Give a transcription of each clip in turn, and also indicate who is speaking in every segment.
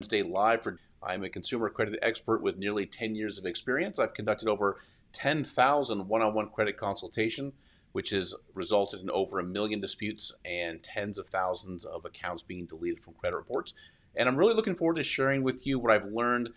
Speaker 1: Wednesday live. I'm a consumer credit expert with nearly 10 years of experience. I've conducted over 10,000 one-on-one credit consultation, which has resulted in over 1 million disputes and tens of thousands of accounts being deleted from credit reports. And I'm really looking forward to sharing with you what I've learned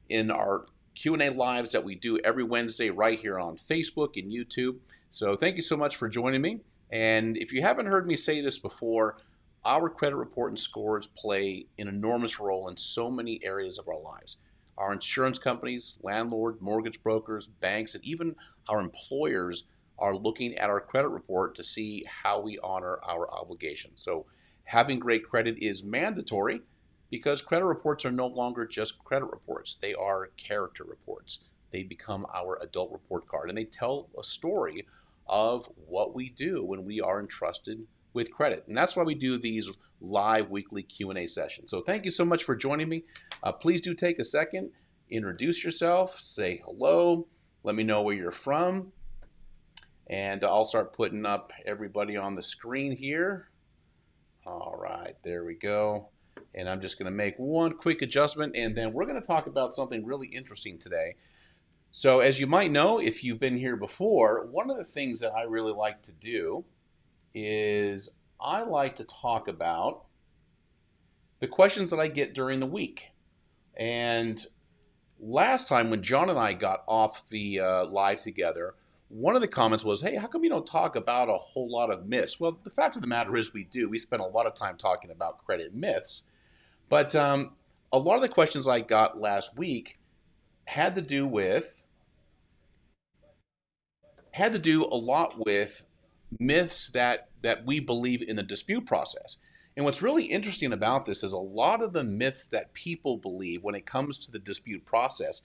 Speaker 1: in our Q&A lives that we do every Wednesday right here on Facebook and YouTube. So thank you so much for joining me. And if you haven't heard me say this before, our credit report and scores play an enormous role in so many areas of our lives. Our insurance companies, landlord, mortgage brokers, banks, and even our employers are looking at our credit report to see how we honor our obligations. So having great credit is mandatory because credit reports are no longer just credit reports. They are character reports. They become our adult report card, and they tell a story of what we do when we are entrusted with credit. And that's why we do these live weekly Q&A sessions. So thank you so much for joining me. Please do take a second, introduce yourself, say hello, let me know where you're from, and I'll start putting up everybody on the screen here. All right, there we go. And I'm just going to make one quick adjustment, and then we're going to talk about something really interesting today. So as you might know, if you've been here before, one of the things that I really like to do is I like to talk about the questions that I get during the week. And last time when John and I got off the live together, one of the comments was, hey, how come you don't talk about a whole lot of myths? Well, the fact of the matter is we do. We spend a lot of time talking about credit myths. But a lot of the questions I got last week had to do a lot with myths that we believe in the dispute process. And what's really interesting about this is a lot of the myths that people believe when it comes to the dispute process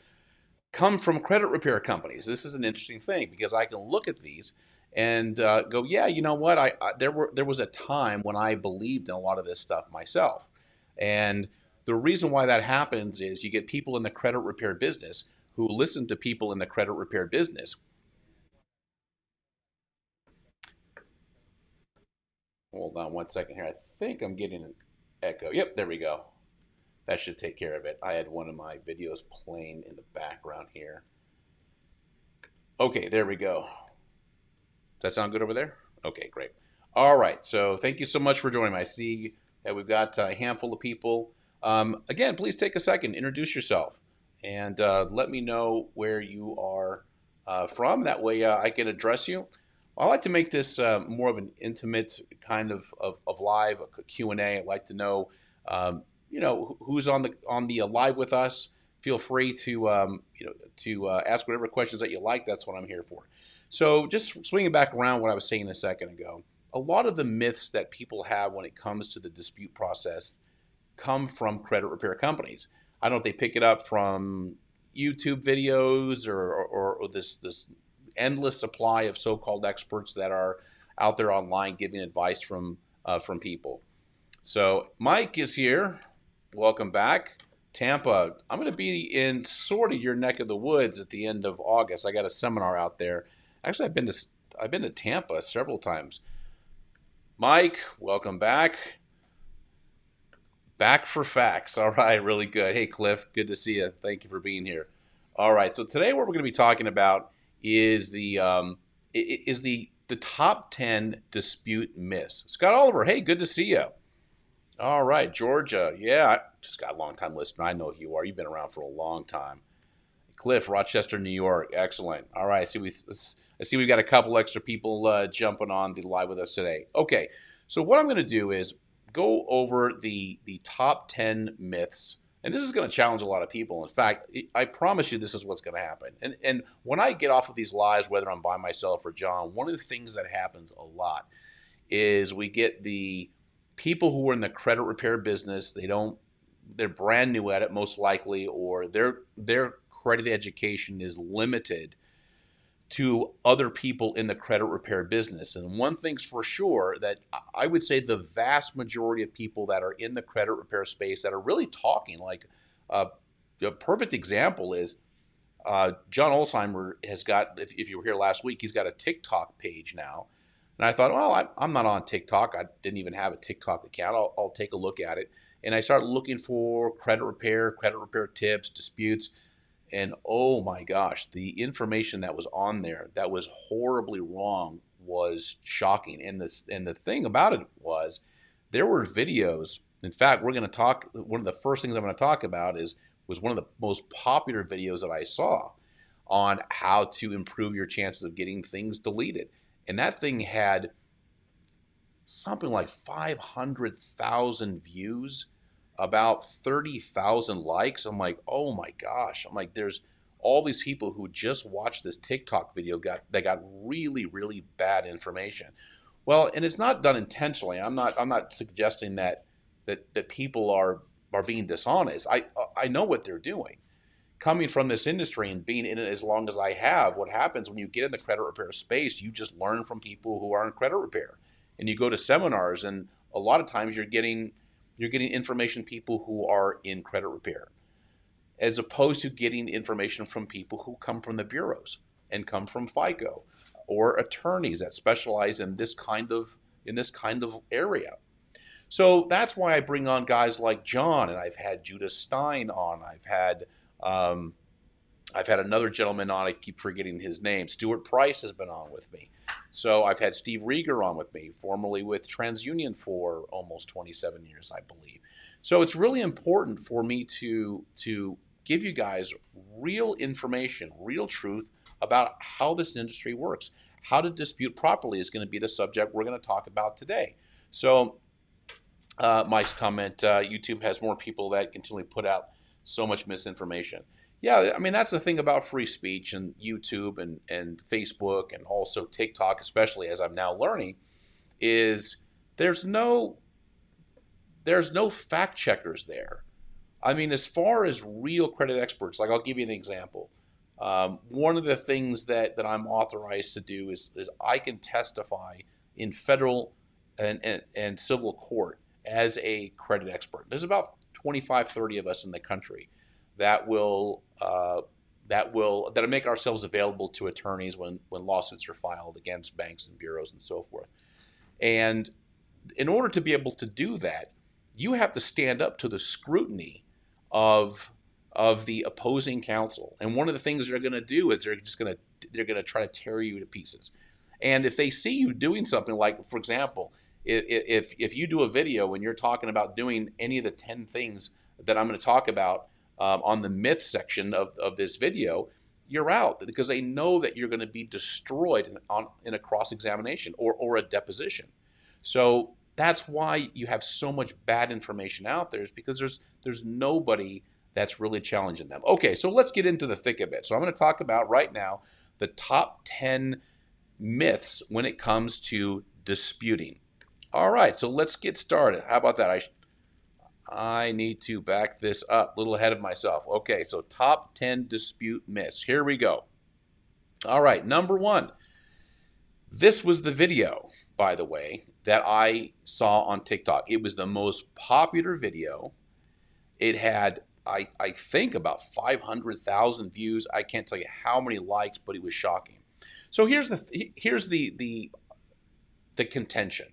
Speaker 1: come from credit repair companies. This is an interesting thing because I can look at these and go, yeah, you know what? There was a time when I believed in a lot of this stuff myself. And the reason why that happens is you get people in the credit repair business who listen to people in the credit repair business. Hold on one second here. I think I'm getting an echo. Yep, there we go. That should take care of it. I had one of my videos playing in the background here. Okay, there we go. Does that sound good over there? Okay, great. All right, so thank you so much for joining me. I see that we've got a handful of people. Again, please take a second, introduce yourself, and let me know where you are from. That way I can address you. I like to make this more of an intimate kind of live Q&A. I'd like to know, who's on the live with us. Feel free to ask whatever questions that you like. That's what I'm here for. So just swinging back around what I was saying a second ago, a lot of the myths that people have when it comes to the dispute process come from credit repair companies. I don't know if they pick it up from YouTube videos or this endless supply of so-called experts that are out there online giving advice from people. So Mike is here. Welcome back. Tampa, I'm going to be in sort of your neck of the woods at the end of August. I got a seminar out there. Actually, I've been to Tampa several times. Mike, welcome back. Back for facts. All right, really good. Hey, Cliff, good to see you. Thank you for being here. All right, so today what we're going to be talking about is the top 10 dispute myths. Scott Oliver, hey, good to see you. All right, Georgia, yeah, I just got a long time listener. I know who you are. You've been around for a long time. Cliff, Rochester, New York, excellent. All right, I see we've got a couple extra people jumping on the live with us today. Okay, so what I'm going to do is go over the top 10 myths. And this is going to challenge a lot of people. In fact, I promise you this is what's going to happen. And when I get off of these lives, whether I'm by myself or John, one of the things that happens a lot is we get the people who are in the credit repair business. They're brand new at it most likely, or their credit education is limited to other people in the credit repair business. And one thing's for sure, that I would say the vast majority of people that are in the credit repair space that are really talking, like a perfect example is John Olsheimer has got, if you were here last week, he's got a TikTok page now. And I thought, well, I'm not on TikTok. I didn't even have a TikTok account. I'll take a look at it. and I started looking for credit repair tips, disputes, and oh my gosh, the information that was on there that was horribly wrong was shocking. And the thing about it was there were videos. In fact, we're going to talk. One of the first things I'm going to talk about was one of the most popular videos that I saw on how to improve your chances of getting things deleted. And that thing had something like 500,000 views, about 30,000 likes. I'm like, oh my gosh. I'm like, there's all these people who just watched this TikTok video got really, really bad information. Well, and it's not done intentionally. I'm not suggesting that people are being dishonest. I know what they're doing. Coming from this industry and being in it as long as I have, what happens when you get in the credit repair space, you just learn from people who are in credit repair. And you go to seminars, and a lot of times you're getting information people who are in credit repair, as opposed to getting information from people who come from the bureaus and come from FICO, or attorneys that specialize in this kind of area. So that's why I bring on guys like John, and I've had Judah Stein on. I've had another gentleman on. I keep forgetting his name. Stuart Price has been on with me. So I've had Steve Rieger on with me, formerly with TransUnion for almost 27 years, I believe. So it's really important for me to give you guys real information, real truth about how this industry works. How to dispute properly is going to be the subject we're going to talk about today. So Mike's comment, YouTube has more people that continually put out so much misinformation. Yeah, I mean, that's the thing about free speech and YouTube and Facebook and also TikTok, especially as I'm now learning, is there's no fact checkers there. I mean, as far as real credit experts, like I'll give you an example. One of the things that I'm authorized to do is I can testify in federal and civil court as a credit expert. There's about 25, 30 of us in the country that make ourselves available to attorneys when lawsuits are filed against banks and bureaus and so forth. And in order to be able to do that, you have to stand up to the scrutiny of the opposing counsel. And one of the things they're going to do is they're going to try to tear you to pieces. And if they see you doing something like, for example, if you do a video and you're talking about doing any of the 10 things that I'm going to talk about on the myth section of this video, you're out, because they know that you're going to be destroyed in a cross-examination or a deposition. So that's why you have so much bad information out there, is because there's nobody that's really challenging them. Okay, so let's get into the thick of it. So I'm going to talk about right now the top 10 myths when it comes to disputing. All right, so let's get started. How about that? I need to back this up, a little ahead of myself. Okay, so top 10 dispute myths. Here we go. All right, number 1. This was the video, by the way, that I saw on TikTok. It was the most popular video. It had, I think, about 500,000 views. I can't tell you how many likes, but it was shocking. So here's the contention.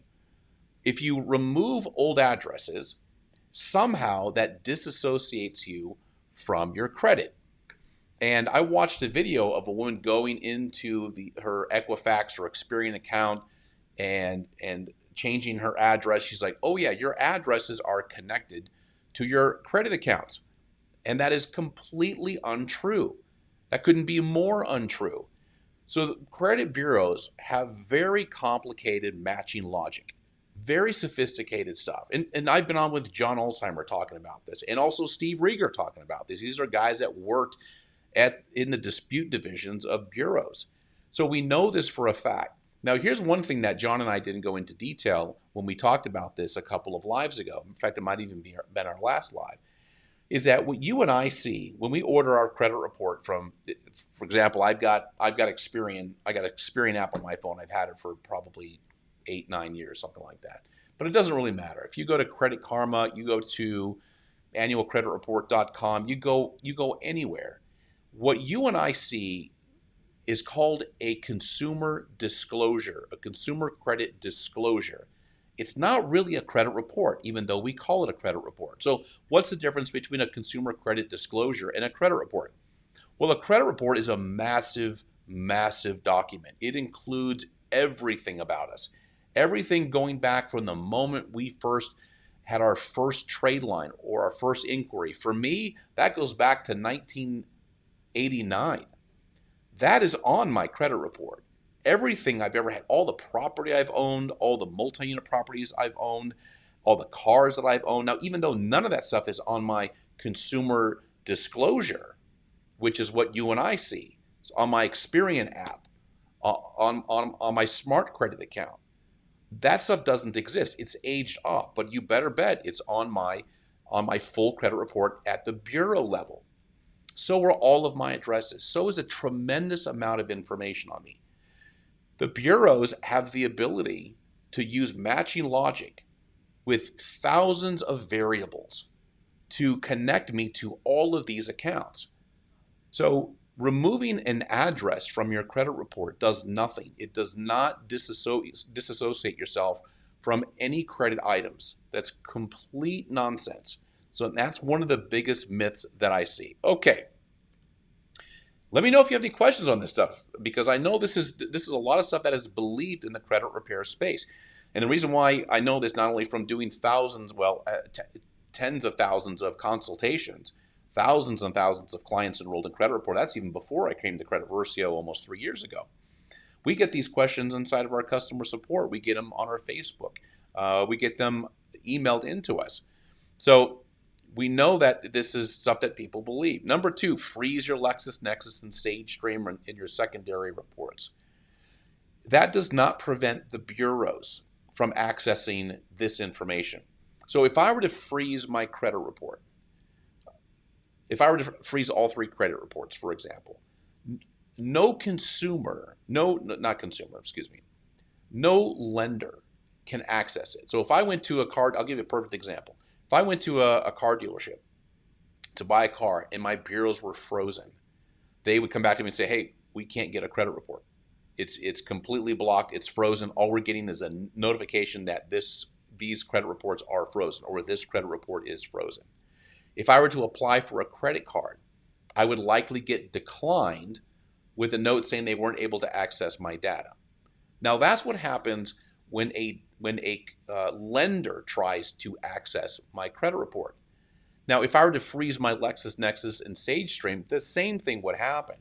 Speaker 1: If you remove old addresses, somehow that disassociates you from your credit. And I watched a video of a woman going into her Equifax or Experian account and changing her address. She's like, oh yeah, your addresses are connected to your credit accounts. And that is completely untrue. That couldn't be more untrue. So credit bureaus have very complicated matching logic. Very sophisticated stuff. And I've been on with John Alzheimer talking about this, and also Steve Rieger talking about this. These are guys that worked in the dispute divisions of bureaus. So we know this for a fact. Now, here's one thing that John and I didn't go into detail when we talked about this a couple of lives ago. In fact, it might even been our last live. Is that what you and I see when we order our credit report from, for example, I've got Experian. I got Experian app on my phone. I've had it for probably 8-9 years, something like that. But it doesn't really matter. If you go to Credit Karma, you go to annualcreditreport.com, you go anywhere. What you and I see is called a consumer disclosure, a consumer credit disclosure. It's not really a credit report, even though we call it a credit report. So what's the difference between a consumer credit disclosure and a credit report? Well, a credit report is a massive, massive document. It includes everything about us, everything going back from the moment we first had our first trade line or our first inquiry. For me, that goes back to 1989. That is on my credit report. Everything I've ever had, all the property I've owned, all the multi-unit properties I've owned, all the cars that I've owned. Now, even though none of that stuff is on my consumer disclosure, which is what you and I see, it's on my Experian app, on my smart credit account. That stuff doesn't exist. It's aged off, but you better bet it's on my full credit report at the bureau level. So are all of my addresses. So is a tremendous amount of information on me. The bureaus have the ability to use matching logic with thousands of variables to connect me to all of these accounts. So removing an address from your credit report does nothing. It does not disassociate yourself from any credit items. That's complete nonsense. So that's one of the biggest myths that I see. Okay. Let me know if you have any questions on this stuff, because I know this is a lot of stuff that is believed in the credit repair space. And the reason why I know this, not only from doing tens of thousands of consultations, thousands and thousands of clients enrolled in credit report. That's even before I came to Credit Versio almost 3 years ago. We get these questions inside of our customer support. We get them on our Facebook. We get them emailed into us. So we know that this is stuff that people believe. Number 2, freeze your LexisNexis and SageStream in your secondary reports. That does not prevent the bureaus from accessing this information. So if I were to freeze my credit report, if I were to freeze all 3 credit reports, for example, no lender can access it. So if I went to a car, I'll give you a perfect example. If I went to a car dealership to buy a car and my bureaus were frozen, they would come back to me and say, hey, we can't get a credit report. It's completely blocked. It's frozen. All we're getting is a notification that these credit reports are frozen, or this credit report is frozen. If I were to apply for a credit card, I would likely get declined with a note saying they weren't able to access my data. Now that's what happens when a lender tries to access my credit report. Now, if I were to freeze my LexisNexis and SageStream, the same thing would happen.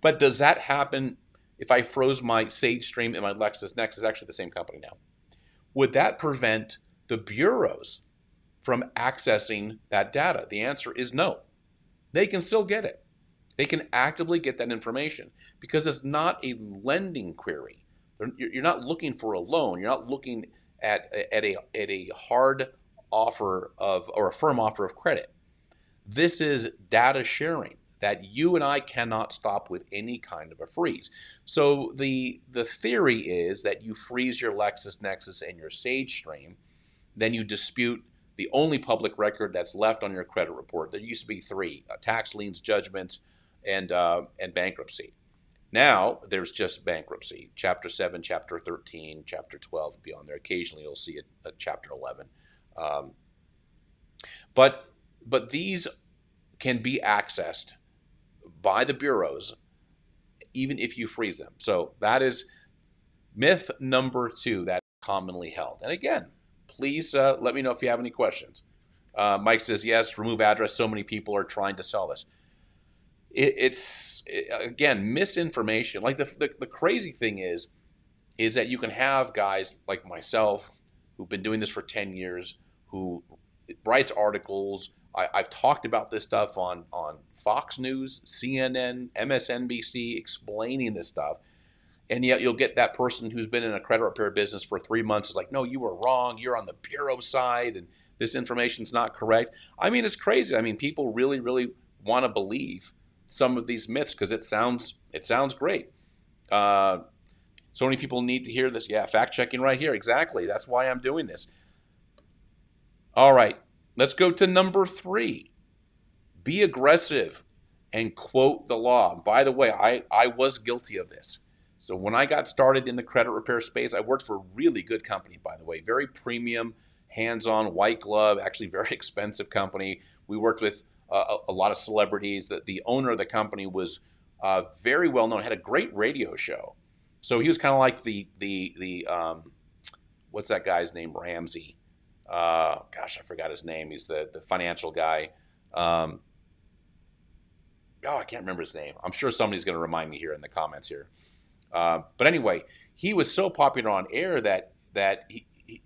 Speaker 1: But does that happen if I froze my SageStream and my LexisNexis? Actually the same company now. Would that prevent the bureaus from accessing that data? The answer is no. They can still get it. They can actively get that information because it's not a lending query. You're not looking for a loan. You're not looking at a hard offer or a firm offer of credit. This is data sharing that you and I cannot stop with any kind of a freeze. So the theory is that you freeze your LexisNexis and your SageStream, then you dispute the only public record that's left on your credit report. There used to be 3: tax liens, judgments, and bankruptcy. Now there's just bankruptcy. Chapter 7, Chapter 13, Chapter 12 will be on there. Occasionally you'll see a Chapter 11. But these can be accessed by the bureaus even if you freeze them. So that is myth number 2 that is commonly held. And again, please let me know if you have any questions. Mike says, yes, remove address. So many people are trying to sell this. Again, misinformation. Like the crazy thing is that you can have guys like myself who've been doing this for 10 years, who writes articles. I've talked about this stuff on Fox News, CNN, MSNBC, explaining this stuff. And yet you'll get that person who's been in a credit repair business for 3 months is like, no, you were wrong. You're on the bureau side and this information's not correct. I mean, it's crazy. I mean, people really, really want to believe some of these myths because it sounds great. So many people need to hear this. Yeah, fact checking right here. Exactly. That's why I'm doing this. All right, let's go to number 3. Be aggressive and quote the law. By the way, I was guilty of this. So when I got started in the credit repair space, I worked for a really good company, by the way, very premium, hands-on, white glove, actually very expensive company. We worked with a lot of celebrities. The owner of the company was very well known, had a great radio show. So he was kind of like the what's that guy's name? Ramsey. Gosh, I forgot his name. He's the financial guy. I can't remember his name. I'm sure somebody's going to remind me here in the comments here. But anyway, he was so popular on air that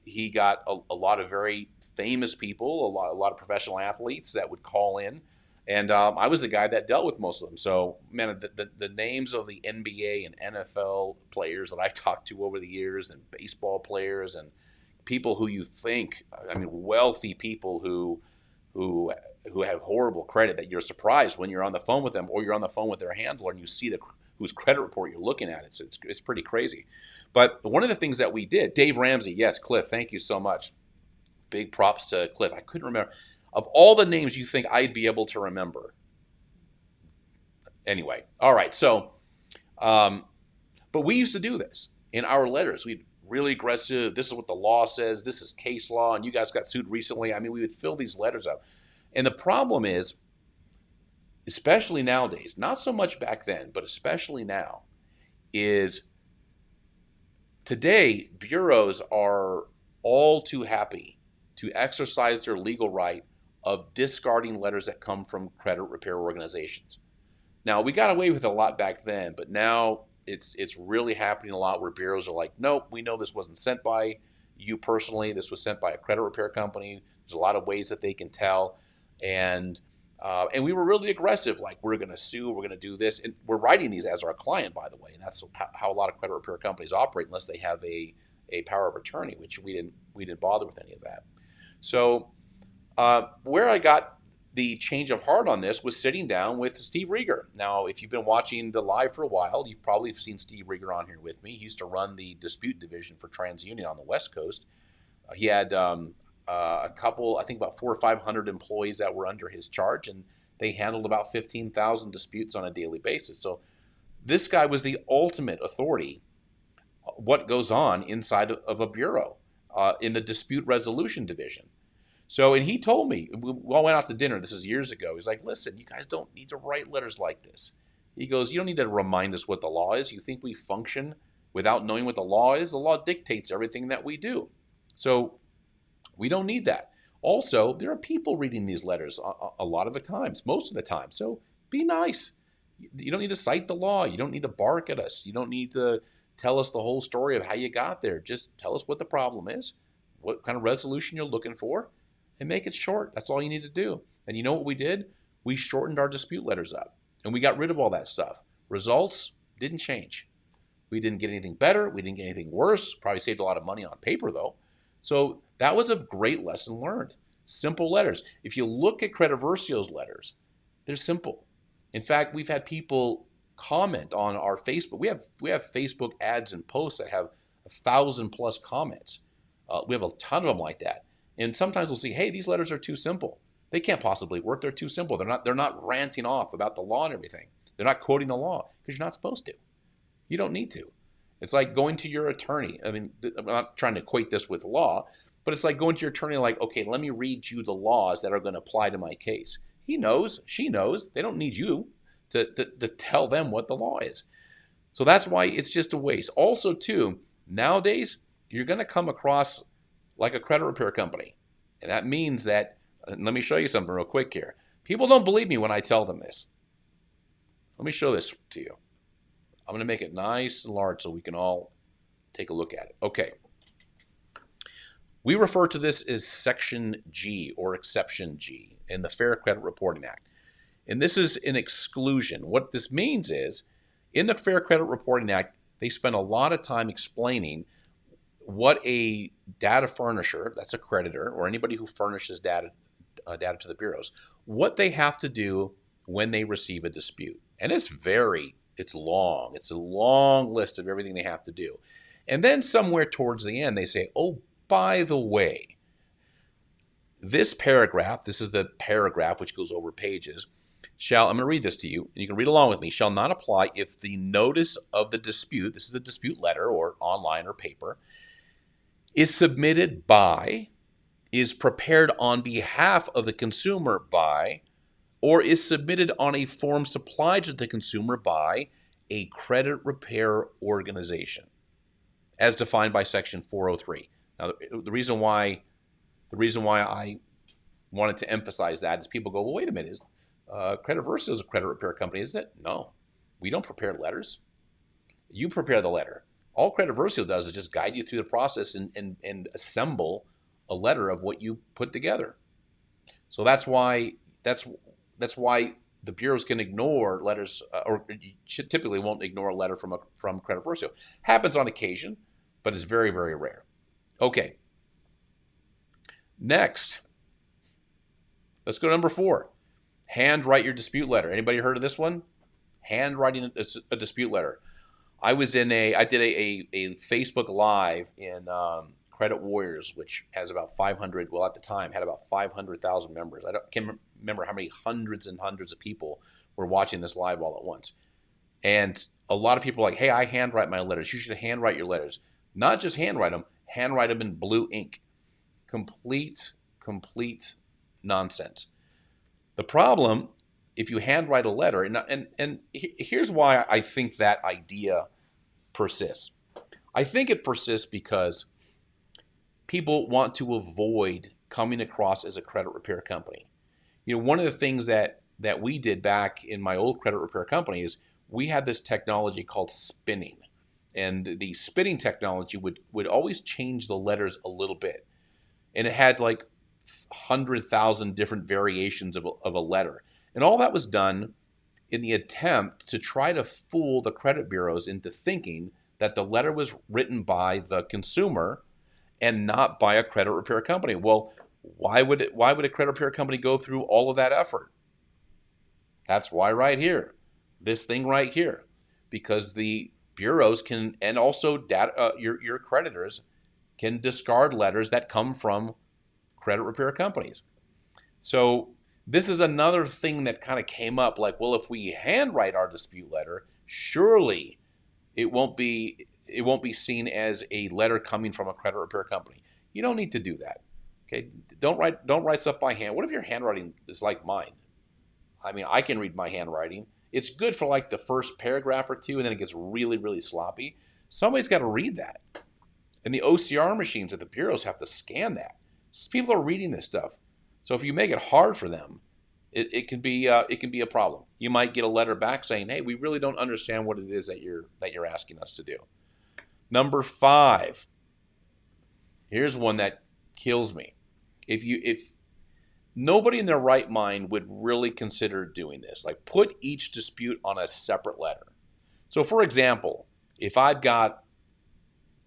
Speaker 1: he got a lot of very famous people, a lot of professional athletes that would call in, and I was the guy that dealt with most of them. So, man, the names of the NBA and NFL players that I've talked to over the years, and baseball players, and people who you think, I mean, wealthy people who have horrible credit, that you're surprised when you're on the phone with them, or you're on the phone with their handler and you see whose credit report you're looking at. It's pretty crazy. But one of the things that we did, Dave Ramsey, yes, Cliff, thank you so much. Big props to Cliff. I couldn't remember. Of all the names you think I'd be able to remember. Anyway, all right. So, but we used to do this in our letters. We'd really aggressive. This is what the law says. This is case law. And you guys got sued recently. I mean, we would fill these letters up. And the problem is, especially nowadays, not so much back then, but especially now, is today bureaus are all too happy to exercise their legal right of discarding letters that come from credit repair organizations. Now, we got away with a lot back then, but now it's really happening a lot where bureaus are like, nope, we know this wasn't sent by you personally. This was sent by a credit repair company. There's a lot of ways that they can tell. And we were really aggressive, like, we're going to sue, we're going to do this. And we're writing these as our client, by the way. And that's how a lot of credit repair companies operate, unless they have a power of attorney, which we didn't bother with any of that. So where I got the change of heart on this was sitting down with Steve Rieger. Now, if you've been watching the live for a while, you've probably seen Steve Rieger on here with me. He used to run the dispute division for TransUnion on the West Coast. He had a couple, I think about 400 or 500 employees that were under his charge, and they handled about 15,000 disputes on a daily basis. So this guy was the ultimate authority, what goes on inside of a bureau in the dispute resolution division. So, and he told me, we all went out to dinner, this is years ago, he's like, listen, you guys don't need to write letters like this. He goes, you don't need to remind us what the law is. You think we function without knowing what the law is? The law dictates everything that we do. So we don't need that. Also, there are people reading these letters a lot of the times, most of the time. So be nice. You don't need to cite the law. You don't need to bark at us. You don't need to tell us the whole story of how you got there. Just tell us what the problem is, what kind of resolution you're looking for, and make it short. That's all you need to do. And you know what we did? We shortened our dispute letters up, and we got rid of all that stuff. Results didn't change. We didn't get anything better. We didn't get anything worse. Probably saved a lot of money on paper, though. So that was a great lesson learned. Simple letters. If you look at Versio's letters, they're simple. In fact, we've had people comment on our Facebook. We have Facebook ads and posts that have 1,000+ comments. We have a ton of them like that. And sometimes we'll see, hey, these letters are too simple. They can't possibly work. They're too simple. They're not ranting off about the law and everything. They're not quoting the law because you're not supposed to. You don't need to. It's like going to your attorney. I mean, I'm not trying to equate this with law, but it's like going to your attorney like, okay, let me read you the laws that are going to apply to my case. He knows, she knows. They don't need you to tell them what the law is. So that's why it's just a waste. Also, too, nowadays, you're going to come across like a credit repair company. And that means that, let me show you something real quick here. People don't believe me when I tell them this. Let me show this to you. I'm going to make it nice and large so we can all take a look at it. Okay. We refer to this as Section G, or Exception G, in the Fair Credit Reporting Act. And this is an exclusion. What this means is, in the Fair Credit Reporting Act, they spend a lot of time explaining what a data furnisher, that's a creditor, or anybody who furnishes data to the bureaus, what they have to do when they receive a dispute. And it's long. It's a long list of everything they have to do. And then somewhere towards the end, they say, oh, by the way, this paragraph, this is the paragraph which goes over pages, I'm going to read this to you, and you can read along with me, shall not apply if the notice of the dispute, this is a dispute letter or online or paper, is submitted by, is prepared on behalf of the consumer by, or is submitted on a form supplied to the consumer by a credit repair organization, as defined by Section 403. Now, the reason why I wanted to emphasize that is people go, well, wait a minute, Credit Versio is a credit repair company, isn't it? No, we don't prepare letters. You prepare the letter. All Credit Versio does is just guide you through the process and assemble a letter of what you put together. So that's why the bureaus can ignore letters, or typically won't ignore a letter from Credit Versio. Happens on occasion, but it's very, very rare. Okay. Next, let's go to number 4. Handwrite your dispute letter. Anybody heard of this one? Handwriting a dispute letter. I did a Facebook Live in Credit Warriors, which has about 500, well, at the time, had about 500,000 members. I can't remember how many hundreds and hundreds of people were watching this live all at once. And a lot of people are like, hey, I handwrite my letters. You should handwrite your letters. Not just handwrite them in blue ink. Complete nonsense. The problem, if you handwrite a letter, and here's why I think that idea persists. I think it persists because people want to avoid coming across as a credit repair company. You know, one of the things that we did back in my old credit repair company is we had this technology called spinning. And the spinning technology would always change the letters a little bit. And it had like 100,000 different variations of a letter. And all that was done in the attempt to try to fool the credit bureaus into thinking that the letter was written by the consumer and not by a credit repair company. Well, why would a credit repair company go through all of that effort? That's why right here, this thing right here, because the bureaus can, and also your creditors can discard letters that come from credit repair companies. So this is another thing that kind of came up, like, well, if we handwrite our dispute letter, surely it won't be seen as a letter coming from a credit repair company. You don't need to do that. Okay, don't write stuff by hand. What if your handwriting is like mine? I mean, I can read my handwriting. It's good for like the first paragraph or two, and then it gets really, really sloppy. Somebody's got to read that. And the OCR machines at the bureaus have to scan that. So people are reading this stuff. So if you make it hard for them, it can be a problem. You might get a letter back saying, "Hey, we really don't understand what it is that you're asking us to do." Number 5. Here's one that kills me. If nobody in their right mind would really consider doing this, like put each dispute on a separate letter. So for example, if I've got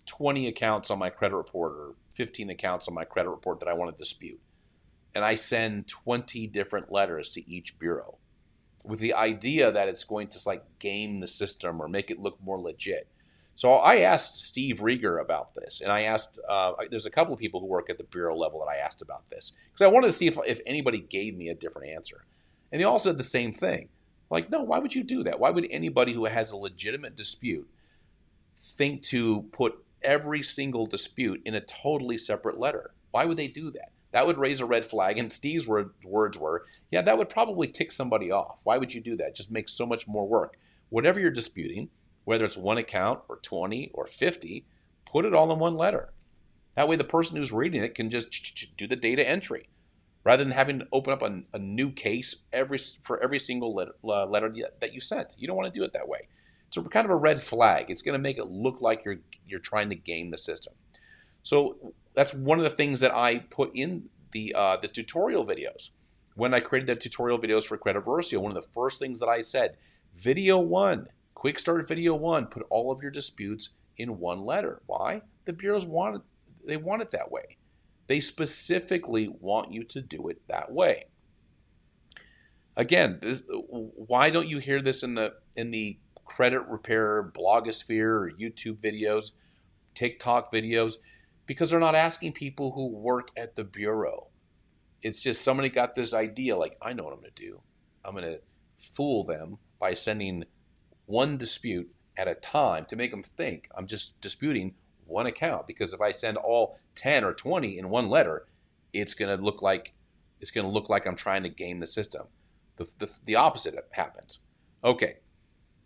Speaker 1: 20 accounts on my credit report or 15 accounts on my credit report that I want to dispute, and I send 20 different letters to each bureau with the idea that it's going to like game the system or make it look more legit. So I asked Steve Rieger about this, and I asked, there's a couple of people who work at the bureau level that I asked about this, because I wanted to see if anybody gave me a different answer. And they all said the same thing. Like, no, why would you do that? Why would anybody who has a legitimate dispute think to put every single dispute in a totally separate letter? Why would they do that? That would raise a red flag. And Steve's words were, yeah, that would probably tick somebody off. Why would you do that? It just makes so much more work. Whatever you're disputing, whether it's one account or 20 or 50, put it all in one letter. That way the person who's reading it can just do the data entry rather than having to open up a new case for every single letter that you sent. You don't want to do it that way. It's kind of a red flag. It's going to make it look like you're trying to game the system. So that's one of the things that I put in the tutorial videos. When I created the tutorial videos for Credit Versio, one of the first things that I said, video 1, quick start video 1, put all of your disputes in one letter. Why? The bureaus want it that way. They specifically want you to do it that way. Again, why don't you hear this in the credit repair blogosphere or YouTube videos, TikTok videos? Because they're not asking people who work at the bureau. It's just somebody got this idea, like, I know what I'm going to do. fool them by sending one dispute at a time to make them think I'm just disputing one account. Because if I send all 10 or 20 in one letter, it's going to look like I'm trying to game the system. The opposite happens. Okay,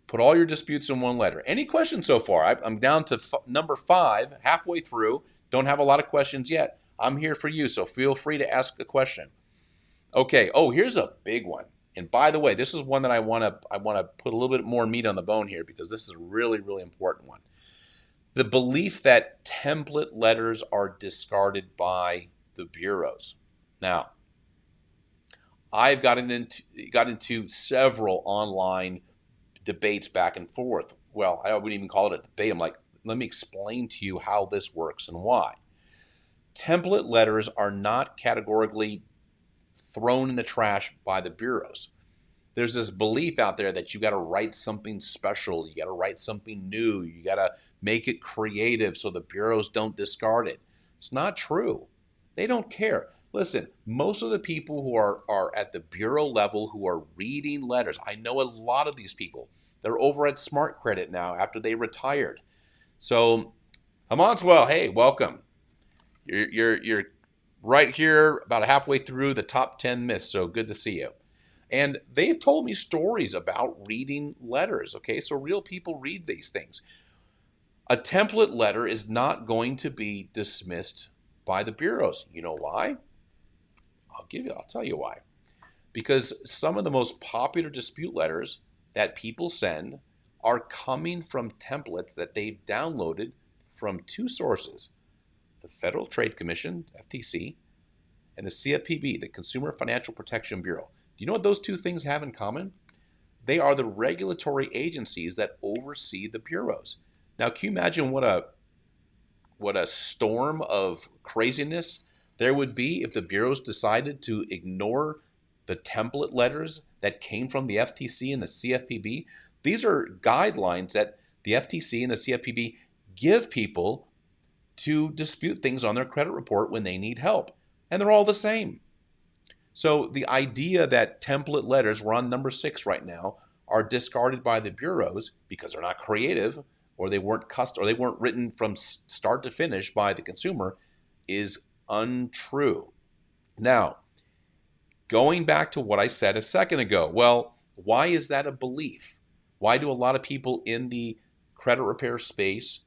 Speaker 1: put all your disputes in one letter. Any questions so far? I'm down to number 5, halfway through. Don't have a lot of questions yet. I'm here for you, so feel free to ask a question. Okay. Oh, here's a big one. And by the way, this is one that I want to put a little bit more meat on the bone here, because this is a really, really important one. The belief that template letters are discarded by the bureaus. Now, I've gotten into several online debates back and forth. Well, I wouldn't even call it a debate. I'm like, let me explain to you how this works and why. Template letters are not categorically thrown in the trash by the bureaus. There's this belief out there that you got to write something special, you got to write something new, you got to make it creative so the bureaus don't discard it. It's not true. They don't care. Listen, most of the people who are at the bureau level who are reading letters, I know a lot of these people. They're over at Smart Credit now after they retired. So, Amanswell, hey, welcome. You're right here about halfway through the top 10 myths, so good to see you. And they've told me stories about reading letters, okay? So real people read these things. A template letter is not going to be dismissed by the bureaus. You know why? I'll tell you why. Because some of the most popular dispute letters that people send are coming from templates that they've downloaded from 2 sources: the Federal Trade Commission, FTC, and the CFPB, the Consumer Financial Protection Bureau. Do you know what those 2 things have in common? They are the regulatory agencies that oversee the bureaus. Now, can you imagine what a storm of craziness there would be if the bureaus decided to ignore the template letters that came from the FTC and the CFPB? These are guidelines that the FTC and the CFPB give people to dispute things on their credit report when they need help. And they're all the same. So the idea that template letters, we're on number 6 right now, are discarded by the bureaus because they're not creative, or they weren't written from start to finish by the consumer, is untrue. Now, going back to what I said a second ago, well, why is that a belief? Why do a lot of people in the credit repair space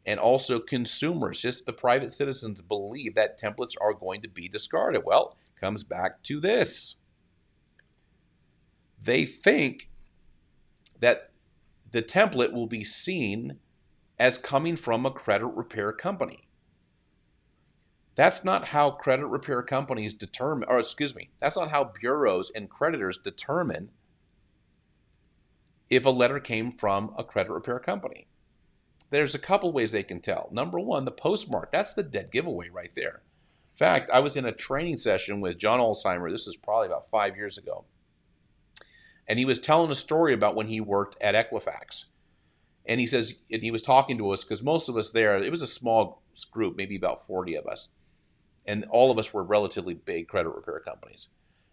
Speaker 1: and also consumers, just the private citizens, believe that templates are going to be discarded? Well, it comes back to this. They think that the template will be seen as coming from a credit repair company. That's not how credit repair companies that's not how bureaus and creditors determine if a letter came from a credit repair company. There's a couple ways they can tell. Number 1, the postmark. That's the dead giveaway right there. In fact, I was in a training session with John Alzheimer. This is probably about 5 years ago. And he was telling a story about when he worked at Equifax. And he was talking to us, because most of us there, it was a small group, maybe about 40 of us. And all of us were relatively big credit repair companies.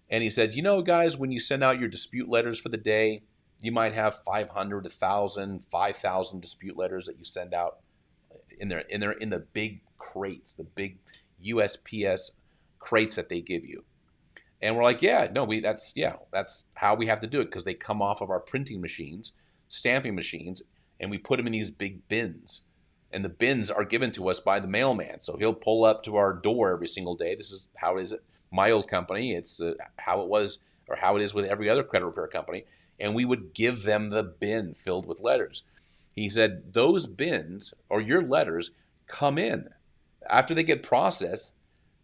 Speaker 1: And he said, guys, when you send out your dispute letters for the day, you might have 500, 1,000, 5,000 dispute letters that you send out in the big crates, the big USPS crates that they give you. And we're like, that's how we have to do it, because they come off of our printing machines, stamping machines, and we put them in these big bins. And the bins are given to us by the mailman. So he'll pull up to our door every single day. This is how it is at my old company. It's how it was, or how it is with every other credit repair company. And we would give them the bin filled with letters. He said, those bins, or your letters, come in. After they get processed,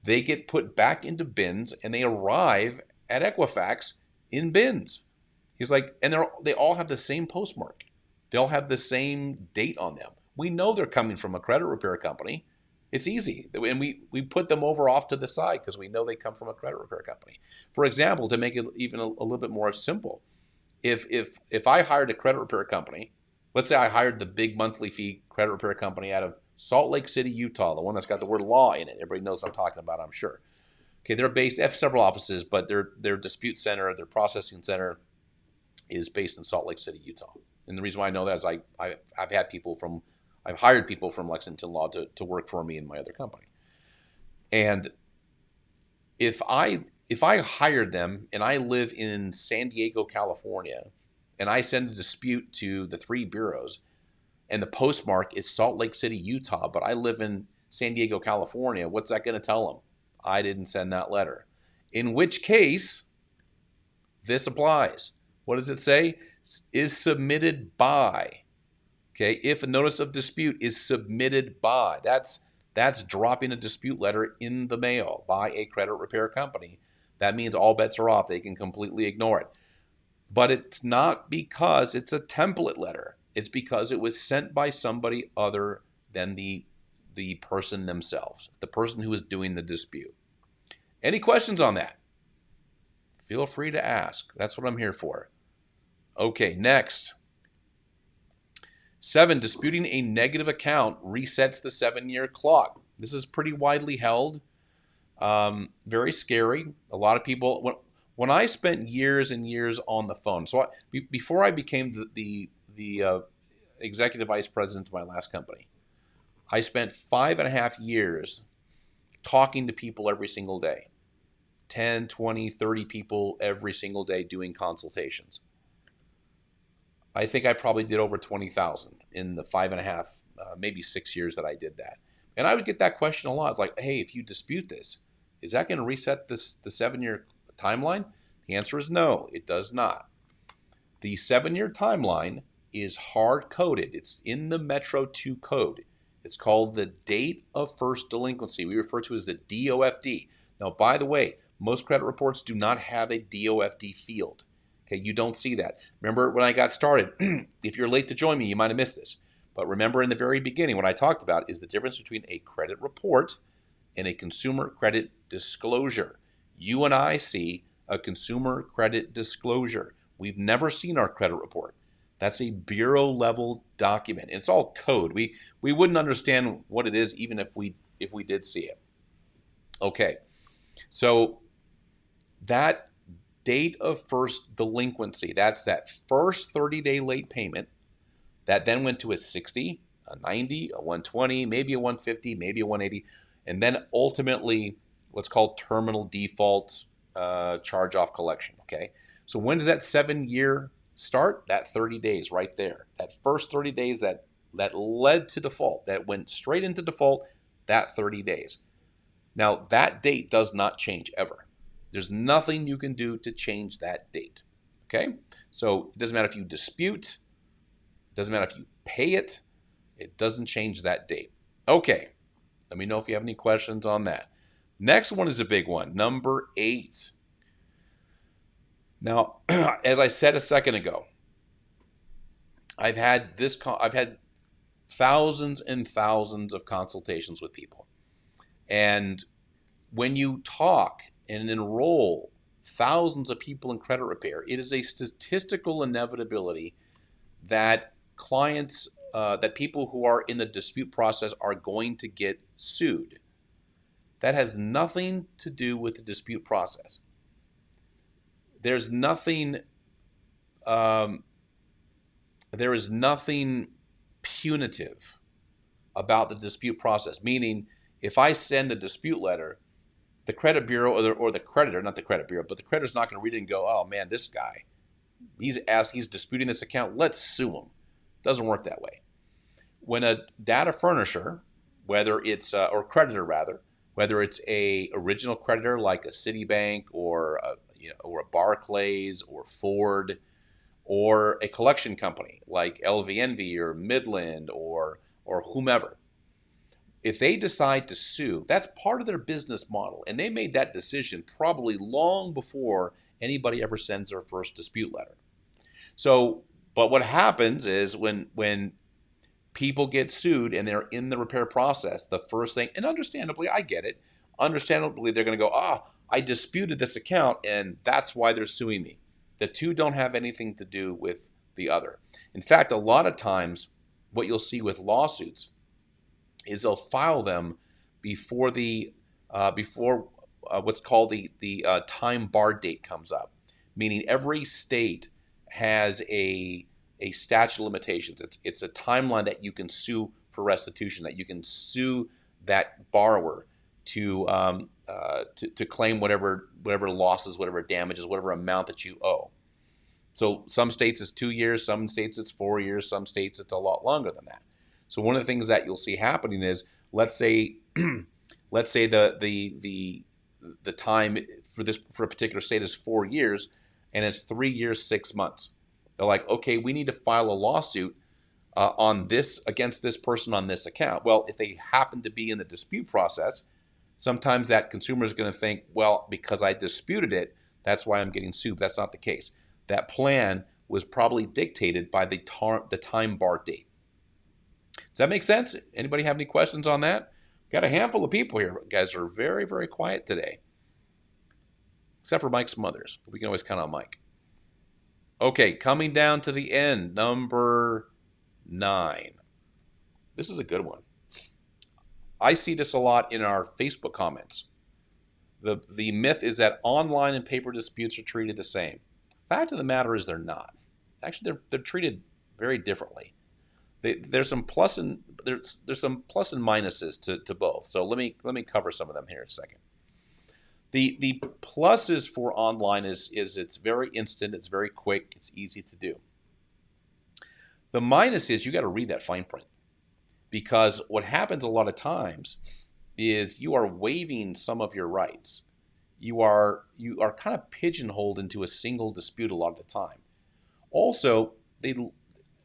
Speaker 1: they get put back into bins, and they arrive at Equifax in bins. He's like, and they all have the same postmark. They all have the same date on them. We know they're coming from a credit repair company. It's easy. And we put them over off to the side because we know they come from a credit repair company. For example, to make it even a little bit more simple, if I hired a credit repair company, let's say I hired the big monthly fee credit repair company out of Salt Lake City, Utah, the one that's got the word law in it. Everybody knows what I'm talking about, I'm sure. Okay, they have several offices, but their dispute center, their processing center is based in Salt Lake City, Utah. And the reason why I know that is I've hired people from Lexington Law to work for me in my other company. And if I hired them and I live in San Diego, California, and I send a dispute to the three bureaus, and the postmark is Salt Lake City, Utah, but I live in San Diego, California, what's that going to tell them? I didn't send that letter. In which case, this applies. What does it say? Is submitted by. Okay, if a notice of dispute is submitted by, that's dropping a dispute letter in the mail by a credit repair company. That means all bets are off. They can completely ignore it. But it's not because it's a template letter. It's because it was sent by somebody other than the person themselves, the person who is doing the dispute. Any questions on that? Feel free to ask. That's what I'm here for. Okay, next. 7, disputing a negative account resets the 7-year clock. This is pretty widely held. Very scary. A lot of people, when I spent years and years on the phone, before I became the executive vice president of my last company, I spent 5.5 years talking to people every single day. 10, 20, 30 people every single day doing consultations. I think I probably did over 20,000 in the 5.5, maybe 6 years that I did that. And I would get that question a lot. It's like, hey, if you dispute this, is that going to reset the 7-year timeline? The answer is no, it does not. The 7-year timeline is hard-coded. It's in the Metro 2 code. It's called the date of first delinquency. We refer to it as the DOFD. Now, by the way, most credit reports do not have a DOFD field. Okay, you don't see that. Remember when I got started, if you're late to join me, you might have missed this. But remember in the very beginning, what I talked about is the difference between a credit report and a consumer credit disclosure. You and I see a consumer credit disclosure. We've never seen our credit report. That's a bureau level document. It's all code. We wouldn't understand what it is even if we did see it. Okay, so that date of first delinquency, that's that first 30-day late payment that then went to a 60, a 90, a 120, maybe a 150, maybe a 180, and then ultimately what's called terminal default charge-off collection. Okay, so when does that 7-year start? That 30 days right there. That first 30 days that led to default, that went straight into default, that 30 days. Now, that date does not change ever. There's nothing you can do to change that date. Okay? So it doesn't matter if you dispute, it doesn't matter if you pay it, it doesn't change that date. Okay. Let me know if you have any questions on that. Next one is a big one, number 8. Now, as I said a second ago, I've had thousands and thousands of consultations with people. And when you talk and enroll thousands of people in credit repair, it is a statistical inevitability that clients, that people who are in the dispute process are going to get sued. That has nothing to do with the dispute process. There is nothing punitive about the dispute process. Meaning, if I send a dispute letter, the credit bureau or the creditor, not the credit bureau, but the creditor's not going to read it and go, oh man, this guy, he's disputing this account, let's sue him. Doesn't work that way. When a data furnisher, whether it's or creditor rather, whether it's a original creditor like a Citibank or a Barclays or Ford, or a collection company like LVNV or Midland or whomever, if they decide to sue, that's part of their business model. And they made that decision probably long before anybody ever sends their first dispute letter. So, but what happens is when people get sued and they're in the repair process, the first thing, and understandably, I get it, understandably, they're going to go, I disputed this account and that's why they're suing me. The two don't have anything to do with the other. In fact, a lot of times what you'll see with lawsuits is they'll file them before what's called the time bar date comes up, meaning every state has a statute of limitations. It's a timeline that you can sue for restitution, that you can sue that borrower to claim whatever losses, whatever damages, whatever amount that you owe. So some states it's 2 years, some states it's 4 years, some states it's a lot longer than that. So one of the things that you'll see happening is, let's say let's say the time for a particular state is 4 years, and it's 3 years 6 months. They're like, okay, we need to file a lawsuit on this against this person on this account. Well, if they happen to be in the dispute process, sometimes that consumer is going to think, well, because I disputed it, that's why I'm getting sued. That's not the case. That plan was probably dictated by the time bar date. Does that make sense? Anybody have any questions on that? Got a handful of people here. You guys are very, very quiet today. Except for Mike Smothers. But we can always count on Mike. Okay, coming down to the end, number 9. This is a good one. I see this a lot in our Facebook comments. The myth is that online and paper disputes are treated the same. Fact of the matter is they're not. Actually, they're treated very differently. There's some plus and minuses to both. So let me cover some of them here in a second. The pluses for online is it's very instant, it's very quick, it's easy to do. The minus is you got to read that fine print, because what happens a lot of times is you are waiving some of your rights. You are kind of pigeonholed into a single dispute a lot of the time. Also,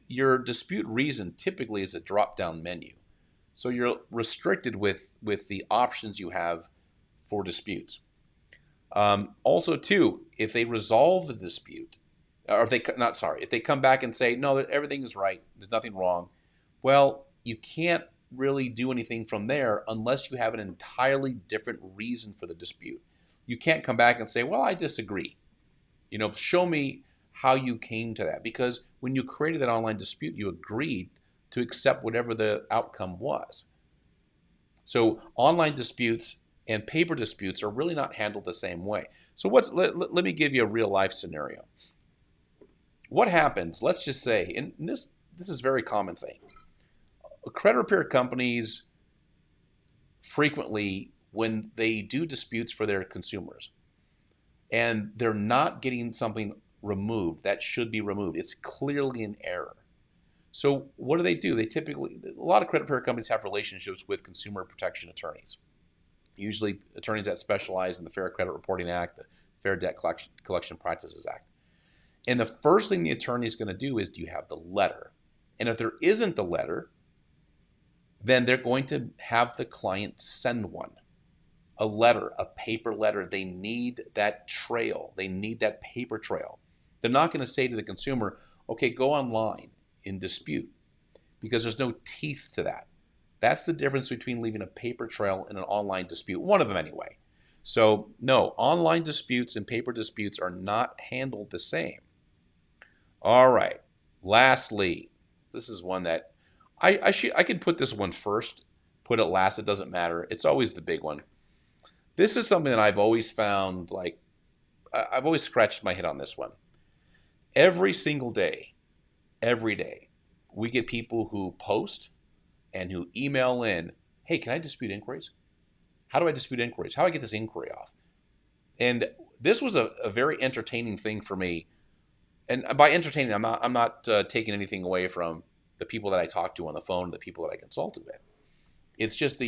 Speaker 1: your dispute reason typically is a drop-down menu. So you're restricted with the options you have for disputes. Also, too, if they resolve the dispute, or if they come back and say, no, everything is right, there's nothing wrong, well, you can't really do anything from there unless you have an entirely different reason for the dispute. You can't come back and say, well, I disagree. Show me how you came to that. Because when you created that online dispute, you agreed to accept whatever the outcome was. So online disputes and paper disputes are really not handled the same way. So let me give you a real life scenario. What happens, let's just say, and this is a very common thing. Credit repair companies frequently, when they do disputes for their consumers and they're not getting something removed that should be removed, it's clearly an error. So what do? A lot of credit repair companies have relationships with consumer protection attorneys, usually attorneys that specialize in the Fair Credit Reporting Act, the Fair Debt Collection Practices Act. And the first thing the attorney is going to do is, do you have the letter? And if there isn't the letter, then they're going to have the client send one. A letter, a paper letter. They need that trail. They need that paper trail. They're not going to say to the consumer, okay, go online in dispute, because there's no teeth to that. That's the difference between leaving a paper trail and an online dispute, one of them anyway. So no, online disputes and paper disputes are not handled the same. All right, lastly, this is one that I could put this one first, put it last, it doesn't matter. It's always the big one. This is something that I've always found, like, I've always scratched my head on this one. Every single day, every day, we get people who post and who email in, hey, can I dispute inquiries? How do I dispute inquiries? How do I get this inquiry off? And this was a very entertaining thing for me. And by entertaining, I'm not taking anything away from the people that I talk to on the phone, the people that I consulted with. It's just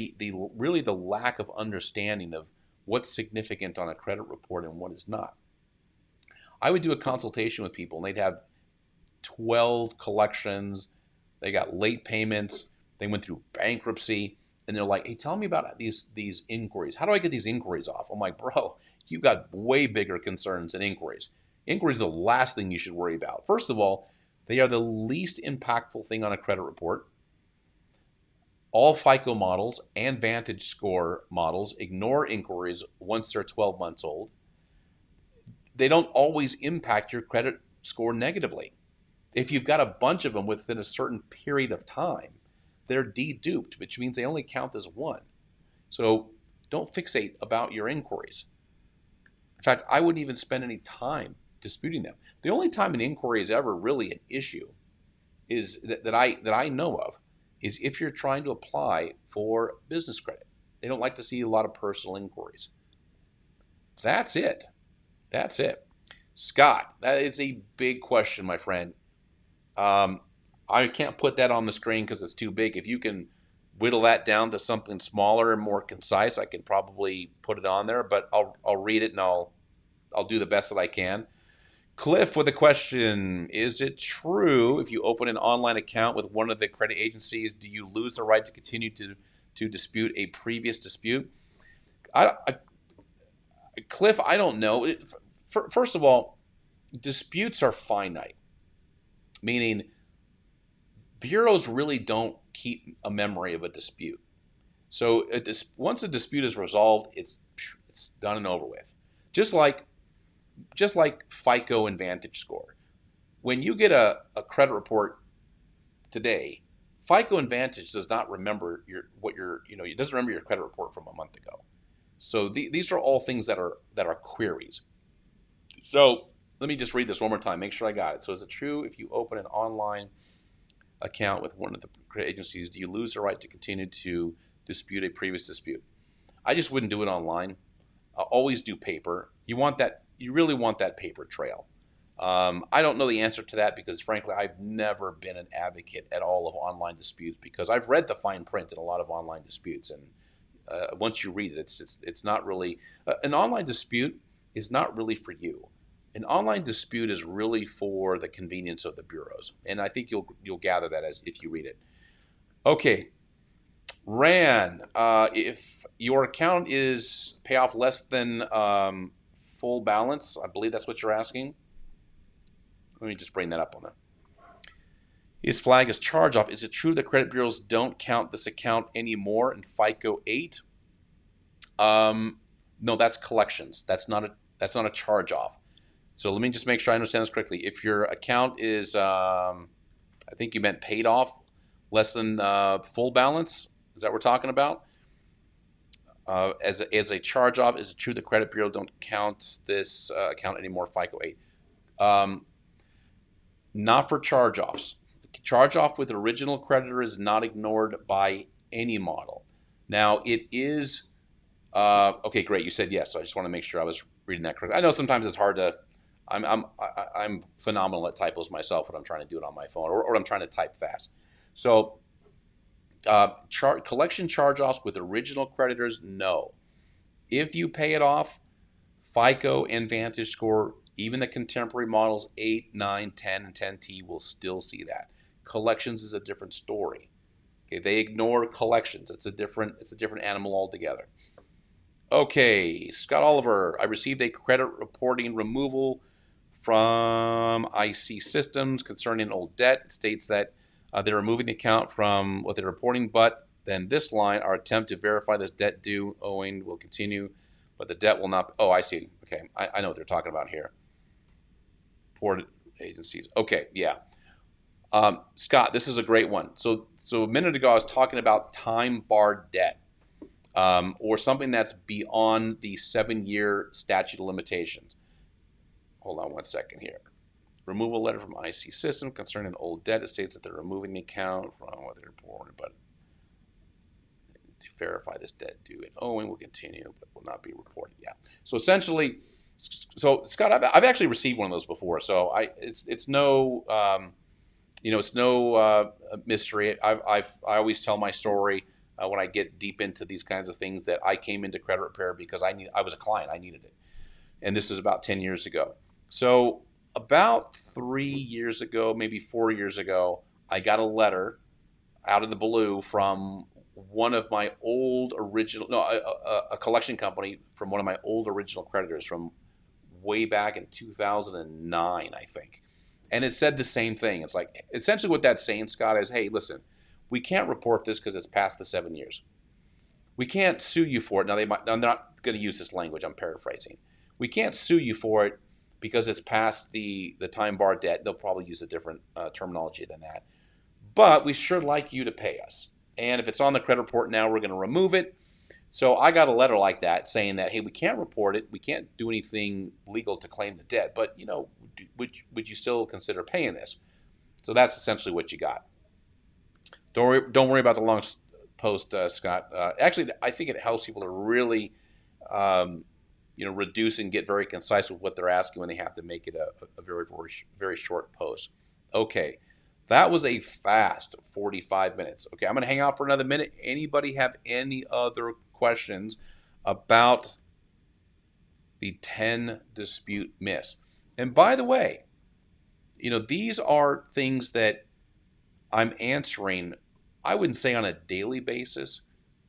Speaker 1: really the lack of understanding of what's significant on a credit report and what is not. I would do a consultation with people, and they'd have 12 collections. They got late payments. They went through bankruptcy, and they're like, hey, tell me about these inquiries. How do I get these inquiries off? I'm like, bro, you've got way bigger concerns than inquiries. Inquiries are the last thing you should worry about. First of all, they are the least impactful thing on a credit report. All FICO models and Vantage Score models ignore inquiries once they're 12 months old. They don't always impact your credit score negatively. If you've got a bunch of them within a certain period of time, they're deduped, which means they only count as one. So Don't fixate about your inquiries. In fact, I wouldn't even spend any time disputing them. The only time an inquiry is ever really an issue is that I know of is if you're trying to apply for business credit. They don't like to see a lot of personal inquiries. That's it. That's it. Scott, that is a big question, my friend. I can't put that on the screen because it's too big. If you can whittle that down to something smaller and more concise, I can probably put it on there. But I'll read it and I'll do the best that I can. Cliff with a question: is it true if you open an online account with one of the credit agencies, do you lose the right to continue to dispute a previous dispute? Cliff, I don't know. First of all, disputes are finite, meaning bureaus really don't keep a memory of a dispute. So once a dispute is resolved, it's done and over with. Just like FICO and Vantage Score. When you get a credit report today, FICO and Vantage does not remember it doesn't remember your credit report from a month ago. So these are all things that are queries. So let me just read this one more time, make sure I got it. So is it true if you open an online account with one of the credit agencies, do you lose the right to continue to dispute a previous dispute? I just wouldn't do it online. Always do paper. You really want that paper trail. I don't know the answer to that because, frankly, I've never been an advocate at all of online disputes because I've read the fine print in a lot of online disputes, and once you read it, it's not really an online dispute is not really for you. An online dispute is really for the convenience of the bureaus, and I think you'll gather that as if you read it. Okay, Ran, if your account is payoff less than full balance, I believe that's what you're asking. Let me just bring that up on that. Is flag as charge off? Is it true that credit bureaus don't count this account anymore in FICO 8? No, that's collections. That's not a charge off. So let me just make sure I understand this correctly. If your account is, I think you meant paid off less than full balance. Is that what we're talking about? As a charge off, is it true the credit bureau don't count this account anymore? FICO 8. Not for charge offs. Charge off with original creditor is not ignored by any model. Now it is. Okay, great. You said yes. So I just want to make sure I was reading that correctly. I know sometimes it's hard to. I'm phenomenal at typos myself when I'm trying to do it on my phone or I'm trying to type fast. So collection charge-offs with original creditors, no. If you pay it off, FICO and Vantage Score, even the contemporary models 8, 9, 10, and 10T will still see that. Collections is a different story. Okay, they ignore collections. It's a different animal altogether. Okay, Scott Oliver, I received a credit reporting removal from IC Systems concerning old debt. It states that they're removing the account from what they're reporting, but then this line, our attempt to verify this debt due owing will continue, but the debt will not. Oh, I see. Okay, I know what they're talking about here. Port agencies. Okay, yeah. Scott, this is a great one. So a minute ago, I was talking about time-barred debt. Or something that's beyond the 7-year statute of limitations. Hold on one second here. Removal letter from IC System concerning old debt. It states that they're removing the account from what they're reporting, but to verify this debt due and owing will continue, but will not be reported. Yeah. So essentially, Scott, I've actually received one of those before. So it's no mystery. I always tell my story. When I get deep into these kinds of things, that I came into credit repair because I was a client, I needed it, and this is about 10 years ago. So about 3 years ago, maybe 4 years ago, I got a letter out of the blue from one of my old a collection company from one of my old original creditors from way back in 2009, I think, and it said the same thing. It's like essentially what that's saying, Scott, is, hey, listen. We can't report this because it's past the 7 years. We can't sue you for it. Now, I'm not going to use this language. I'm paraphrasing. We can't sue you for it because it's past the time bar debt. They'll probably use a different terminology than that. But we sure like you to pay us. And if it's on the credit report now, we're going to remove it. So I got a letter like that saying that, hey, we can't report it, we can't do anything legal to claim the debt, but would you still consider paying this? So that's essentially what you got. Don't worry about the long post, Scott. Actually, I think it helps people to really, um, reduce and get very concise with what they're asking when they have to make it a very, very, very short post. Okay, that was a fast 45 minutes. Okay, I'm going to hang out for another minute. Anybody have any other questions about the 10 dispute myths? And by the way, these are things that I'm answering, I wouldn't say on a daily basis,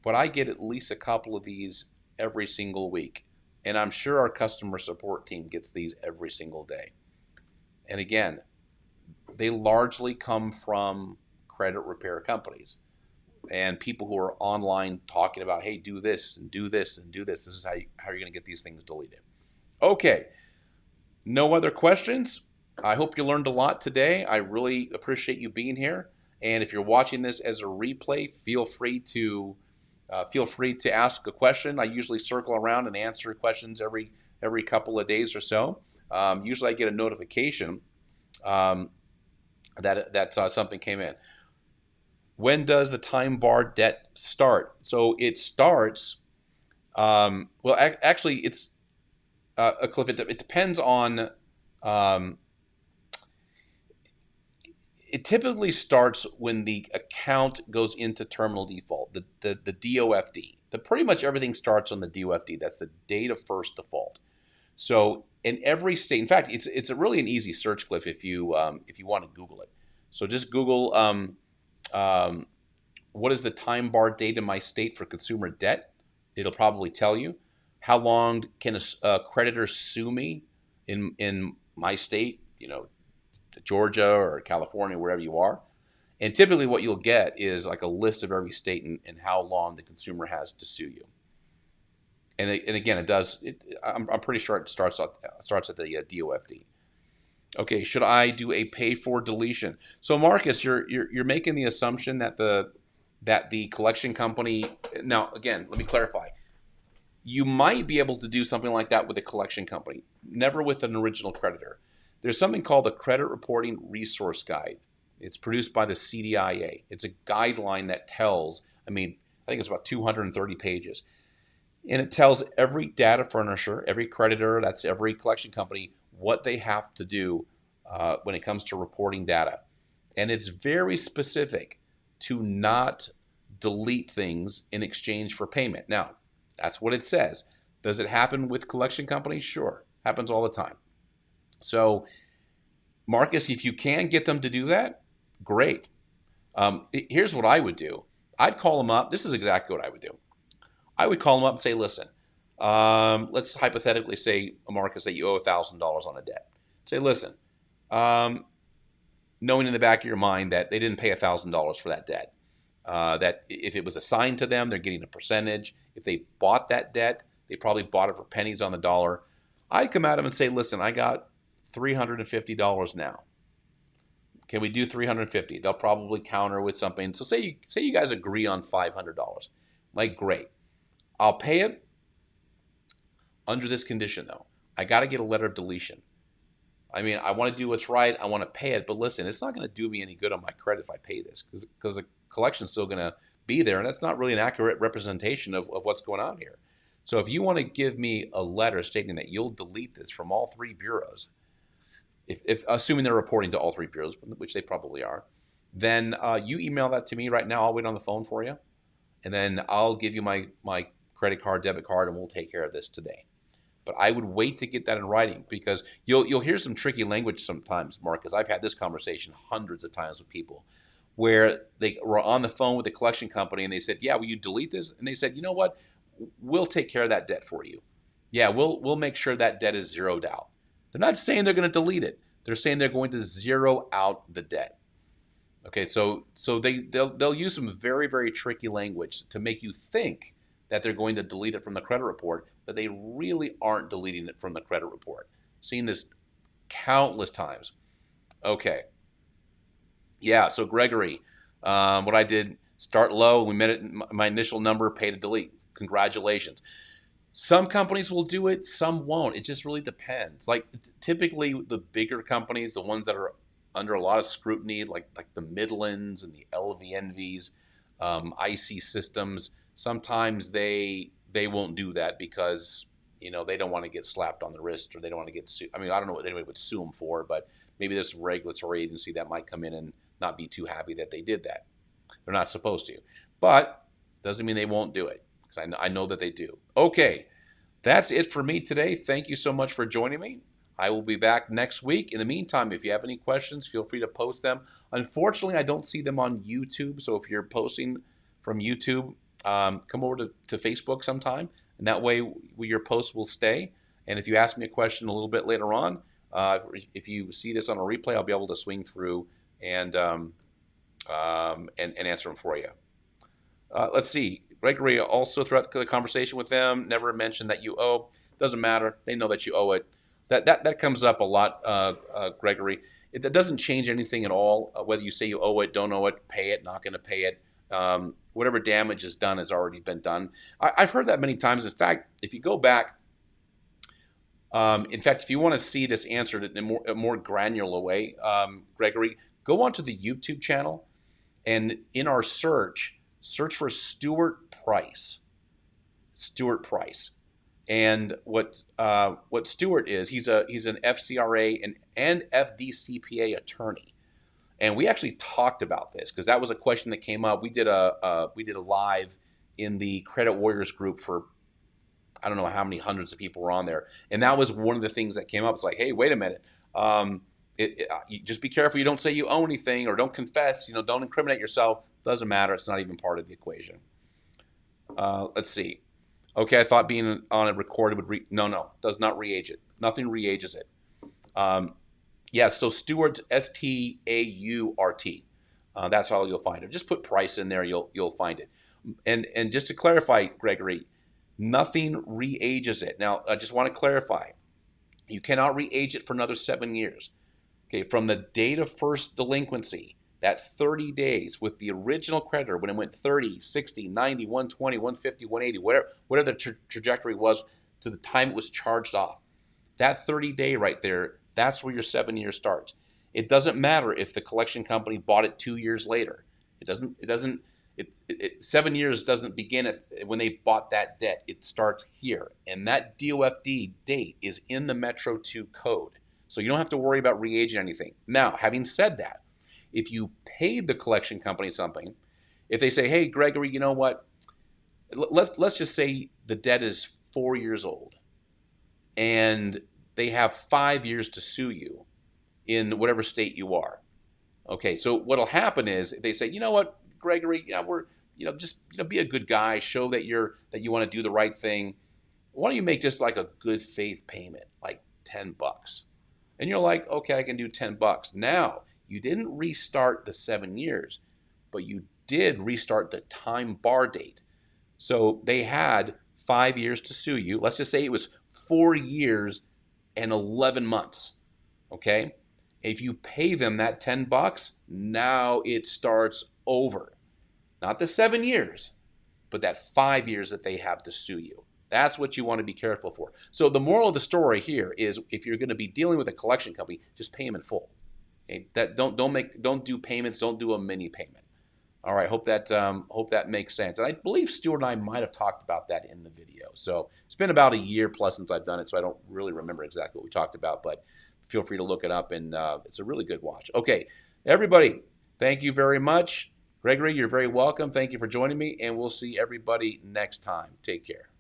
Speaker 1: but I get at least a couple of these every single week. And I'm sure our customer support team gets these every single day. And again, they largely come from credit repair companies and people who are online talking about, hey, do this and do this and do this. This is how you're going to get these things deleted. Okay, no other questions? I hope you learned a lot today. I really appreciate you being here. And if you're watching this as a replay, feel free to ask a question. I usually circle around and answer questions every couple of days or so. Usually I get a notification that something came in. When does the time bar debt start? So it starts. Actually, it's Cliff. It depends on. It typically starts when the account goes into terminal default, the DOFD. Pretty much everything starts on the DOFD. That's the date of first default. So in every state, in fact, it's really an easy search, Cliff, if you want to Google it. So just Google what is the time bar date in my state for consumer debt? It'll probably tell you. How long can a creditor sue me in my state? Georgia or California, wherever you are. And typically what you'll get is like a list of every state and how long the consumer has to sue you. And again, I'm pretty sure it starts at the DOFD. Okay, should I do a pay for deletion? So Marcus, you're making the assumption that the collection company. Now again, let me clarify. You might be able to do something like that with a collection company, never with an original creditor. There's something called the Credit Reporting Resource Guide. It's produced by the CDIA. It's a guideline that tells, I think it's about 230 pages. And it tells every data furnisher, every creditor, that's every collection company, what they have to do when it comes to reporting data. And it's very specific to not delete things in exchange for payment. Now, that's what it says. Does it happen with collection companies? Sure. Happens all the time. So, Marcus, if you can get them to do that, great. Here's what I would do. I'd call them up. This is exactly what I would do. I would call them up and say, listen, let's hypothetically say, Marcus, that you owe $1,000 on a debt. Say, listen, knowing in the back of your mind that they didn't pay $1,000 for that debt, that if it was assigned to them, they're getting a percentage. If they bought that debt, they probably bought it for pennies on the dollar. I'd come at them and say, listen, I got $350 now. Can we do $350? They'll probably counter with something. So say you guys agree on $500. Like, great. I'll pay it under this condition, though. I got to get a letter of deletion. I want to do what's right. I want to pay it. But listen, it's not going to do me any good on my credit if I pay this because the collection's still going to be there. And that's not really an accurate representation of what's going on here. So if you want to give me a letter stating that you'll delete this from all three bureaus, if assuming they're reporting to all three bureaus, which they probably are, then you email that to me right now. I'll wait on the phone for you. And then I'll give you my credit card, debit card, and we'll take care of this today. But I would wait to get that in writing because you'll hear some tricky language sometimes, Marcus. I've had this conversation hundreds of times with people where they were on the phone with the collection company and they said, yeah, will you delete this? And they said, you know what? We'll take care of that debt for you. Yeah, we'll make sure that debt is zeroed out. They're not saying they're going to delete it. They're saying they're going to zero out the debt. Okay, so they'll use some very, very tricky language to make you think that they're going to delete it from the credit report, but they really aren't deleting it from the credit report. Seen this countless times. Okay. Yeah, so Gregory, what I did, start low, we met it, my initial number, pay to delete. congratulations. Some companies will do it, some won't. It just really depends. Like typically the bigger companies, the ones that are under a lot of scrutiny, like the Midlands and the LVNVs, IC Systems, sometimes they won't do that because they don't want to get slapped on the wrist, or they don't want to get sued. I mean, I don't know what anybody would sue them for, but maybe there's some regulatory agency that might come in and not be too happy that they did that. They're not supposed to, but doesn't mean they won't do it, because I know that they do. Okay, that's it for me today. Thank you so much for joining me. I will be back next week. In the meantime, if you have any questions, feel free to post them. Unfortunately, I don't see them on YouTube, so if you're posting from YouTube, come over to Facebook sometime, and that way your posts will stay. And if you ask me a question a little bit later on, if you see this on a replay, I'll be able to swing through and answer them for you. Let's see. Gregory also, throughout the conversation with them, never mentioned that you owe. Doesn't matter. They know that you owe it. That comes up a lot, Gregory. That doesn't change anything at all, whether you say you owe it, don't owe it, pay it, not going to pay it. Whatever damage is done has already been done. I've heard that many times. In fact, if you go back, if you want to see this answered in a more granular way, Gregory, go onto the YouTube channel, and in our search for Stuart Price. Stuart Price. And what Stuart is, he's an FCRA and FDCPA attorney. And we actually talked about this because that was a question that came up. We did a live in the Credit Warriors group for, I don't know how many hundreds of people were on there, and that was one of the things that came up. It's like, hey, wait a minute, you just be careful you don't say you owe anything, or don't confess. Don't incriminate yourself. Doesn't matter. It's not even part of the equation. Let's see. Okay, I thought being on it recorded would no, does not re-age it. Nothing re-ages it. Yeah, so Stuart, Staurt. That's how you'll find it. Just put Price in there, you'll find it. And just to clarify, Gregory, nothing re-ages it. Now, I just want to clarify. You cannot re-age it for another 7 years. Okay, from the date of first delinquency, that 30 days with the original creditor, when it went 30, 60, 90, 120, 150, 180, whatever the trajectory was to the time it was charged off. That 30-day right there, that's where your 7 years starts. It doesn't matter if the collection company bought it 2 years later. 7 years doesn't begin when they bought that debt. It starts here. And that DOFD date is in the Metro 2 code. So you don't have to worry about re-aging anything. Now, having said that, if you paid the collection company something, if they say, hey, Gregory, you know what? Let's just say the debt is 4 years old, and they have 5 years to sue you in whatever state you are. Okay, so what'll happen is if they say, you know what, Gregory, be a good guy, show that you want to do the right thing. Why don't you make just like a good faith payment, like $10? And you're like, okay, I can do $10. Now, you didn't restart the 7 years, but you did restart the time bar date. So they had 5 years to sue you. Let's just say it was 4 years and 11 months. Okay? If you pay them that $10, now it starts over. Not the 7 years, but that 5 years that they have to sue you. That's what you want to be careful for. So the moral of the story here is, if you're going to be dealing with a collection company, just pay them in full. Okay? Don't do payments. Don't do a mini payment. All right. Hope that makes sense. And I believe Stuart and I might have talked about that in the video. So it's been about a year plus since I've done it, so I don't really remember exactly what we talked about. But feel free to look it up, and it's a really good watch. Okay, everybody, thank you very much. Gregory, you're very welcome. Thank you for joining me, and we'll see everybody next time. Take care.